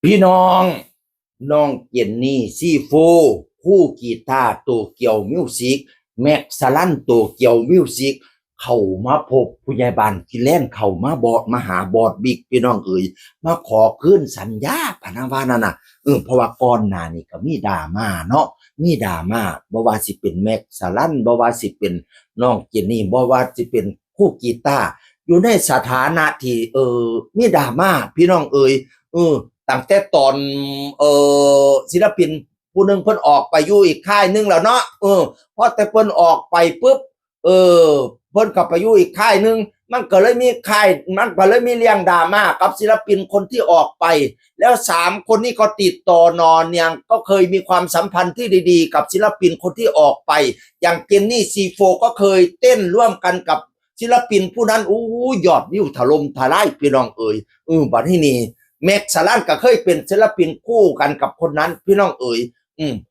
พี่น้องเจนนี่ซีโฟคู่กีตาร์โตเกียวมิวสิกแม็กสลันโตเกียวมิวสิกเข้ามาพบผู้ใหญ่บ้านที่แล่นเข้ามาบอดมาหาบอดบิ๊กพี่น้องเอ๋ยมาขอคืนสัญญาพะนะว่านั่นน่ะเพราะว่าก่อนหน้านี้ก็มีดราม่าเนาะมีดราม่าบ่ว่าสิเป็นแม็กสลันบ่ว่าสิเป็นน้องเจนนี่บ่ว่าสิเป็นคู่กีตาร์อยู่ในสถานะที่มีดราม่าพี่น้องเอ๋ยตั้งแต่ตอนศิลปินผู้หนึ่งเพิ่นออกไปอยู่อีกค่ายหนึงแล้วเนาะพอแต่เพิ่นออกไปปุ๊บเเพิ่นก็ไปอยู่อีกค่ายหนึงมันก็เลยมีเรื่องดราม่ากับศิลปินคนที่ออกไปแล้ว3คนนี้ก็ติดต่อนอนยังก็เคยมีความสัมพันธ์ที่ดีๆกับศิลปินคนที่ออกไปอย่างเจนนี่ซีโฟก็เคยเต้นร่วมกันกับศิลปินผู้นั้นยอดวิวถล่มทลายพี่น้องเอ๋ยบัดนี้แม็กสลันก็เคยเป็นศิลปินคู่กันกับคนนั้นพี่น้องเอ๋ย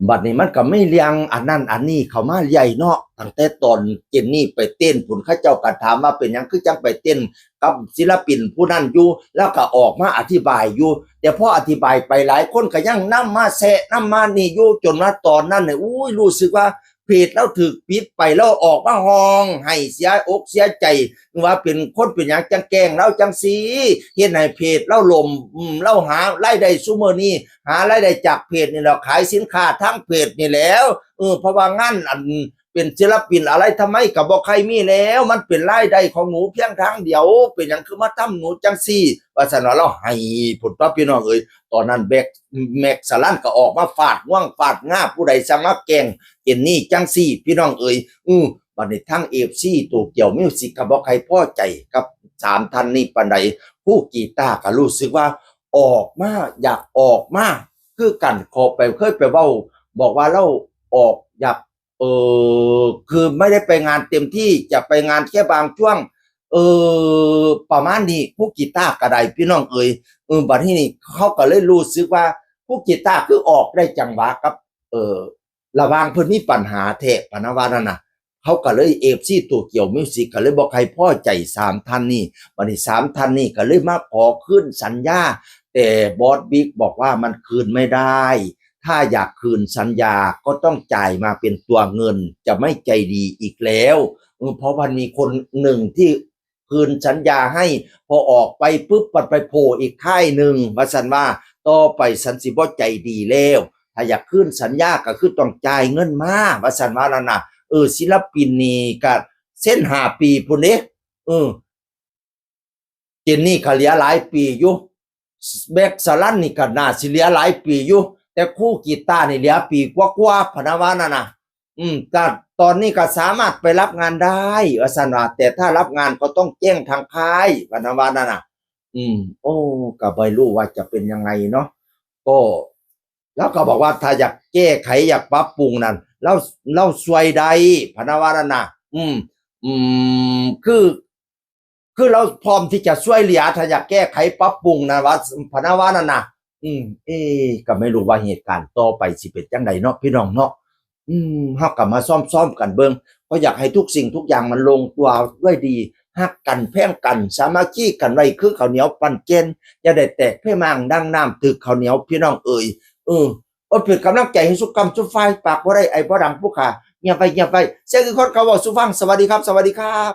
บัดนี้มันก็ไม่เลียงอันนั้นอันนี้เขามาใหญ่เนาะตั้งแต่ตอนเจนนี่ไปเต้นผุนข้าเจ้าก็ถามว่าเป็นยังคือจังไปเต้นกับศิลปินผู้นั้นอยู่แล้วก็ออกมาอธิบายอยู่แต่พออธิบายไปหลายคนก็ยังนำมาแซะนำมานี่อยู่จนว่าตอนนั้นเนี่ยรู้สึกว่าเพจเราถูกปิดไปแล้วออกมาห้องให้เสียอกเสียใจว่าเป็นคนเป็นอย่างจังแกล้งเราจังสีเฮ็ดให้เพจเราล่มเราหารายได้ซุมื้อนี้หารายได้จากเพจนี่แหละขายสินค้าทั้งเพจนี่แล้วเพราะว่างานอันเป็นศิลปินอะไรทำไมก็บ่ใครมีแล้วมันเป็นรายได้ของหนูเพียงทางเดียวเป็นหยังคือมาทำหนูจังซี่ว่าซั่นว่าเราให้ผลตอบพี่น้องเอ้ยตอนนั้นแม็กสลันก็ออกมาฟาดง่วงฟาดง่าผู้ใดสั่งมาแกล้งเจนนี่จังซี่พี่น้องเอ๋ยบัดนี้ทั้ง FC โตเกียวมิวสิกก็บ่ใครพอใจกับ3ท่านนี้ปานใดผู้กีตาร์ก็รู้สึกว่าออกมาอยากออกมาคือกันขอไปเคยไปเว้าบอกว่าเราออกอยากคือไม่ได้ไปงานเต็มที่จะไปงานแค่บางช่วงประมาณนี้ผู้กีตาร์ก็ได้พี่น้องเอ๋ยบัดนี้นี่เขาก็เลยรู้สึกว่าผู้กีตาร์คือออกได้จังหวะกับระหว่างเพิ่นมีปัญหาแท้ปะนะว่านั่นน่ะเขาก็เลยFCโตเกียวมิวสิกก็เลยบ่ใครพอใจ3ท่านนี้บัดนี้3ท่านนี้ก็เลยมาขอคืนสัญญาแต่บอสบิ๊กบอกว่ามันคืนไม่ได้ถ้าอยากคืนสัญญาก็ต้องจ่ายมาเป็นตัวเงินจะไม่ใจดีอีกแล้วเพราะมันมีคนหนึ่งที่คืนสัญญาให้พอออกไปปุ๊บมันไปโผล่อีกค่ายหนึ่งว่าซั่นว่าต่อไปสันสิบ่ใจดีแล้วถ้าอยากคืนสัญญาก็คือต้องจ่ายเงินมาว่าซั่นว่านั่นน่ะศิลปินนี่ก็เส้น5ปีพุ่นเด้เจนนี่ก็เหลือหลายปีอยู่แบ็กสลันนี่ก็น่าสิเหลือหลายปีอยู่แต่คู่กีตาร์นี่เหลือปีกว่าๆพะนะว่านั่นน่ะก็ตอนนี้ก็สามารถไปรับงานได้ว่าซั่นว่าแต่ถ้ารับงานก็ต้องแจ้งทางค่ายพะนะว่านั่นน่ะก็ไม่รู้ว่าจะเป็นยังไงเนาะก็แล้วก็บอกว่าถ้าอยากแก้ไขอยากปรับปรุงนั่นเราช่วยได้พะนะว่านั่นน่ะคือเราพร้อมที่จะช่วยเหลือถ้าอยากแก้ไขปรับปรุงนะว่าพะนะว่านั่นน่ะก็ไม่รู้ว่าเหตุการณ์ต่อไปสิเป็นจังไดเนาะพี่น้องเนาะเฮาก็มาซ่อมกันเบิ่งก็อยากให้ทุกสิ่งทุกอย่างมันลงตัวด้วยดีฮักกันแพร่งกันสามัคคีกันไว้คือข้าวเหนียวปั้นเจนอย่าได้แตกเพ่มางดังน้ำตึกข้าวเหนียวพี่น้องเอ๋ยเป็นกำลังใจให้สุกรรมสุฝ่ายปากบ่ได้ไอ้บ่ดังผู้ขาเงียบไปเสียคือคนเขาเว้าสู่ฟังสวัสดีครับ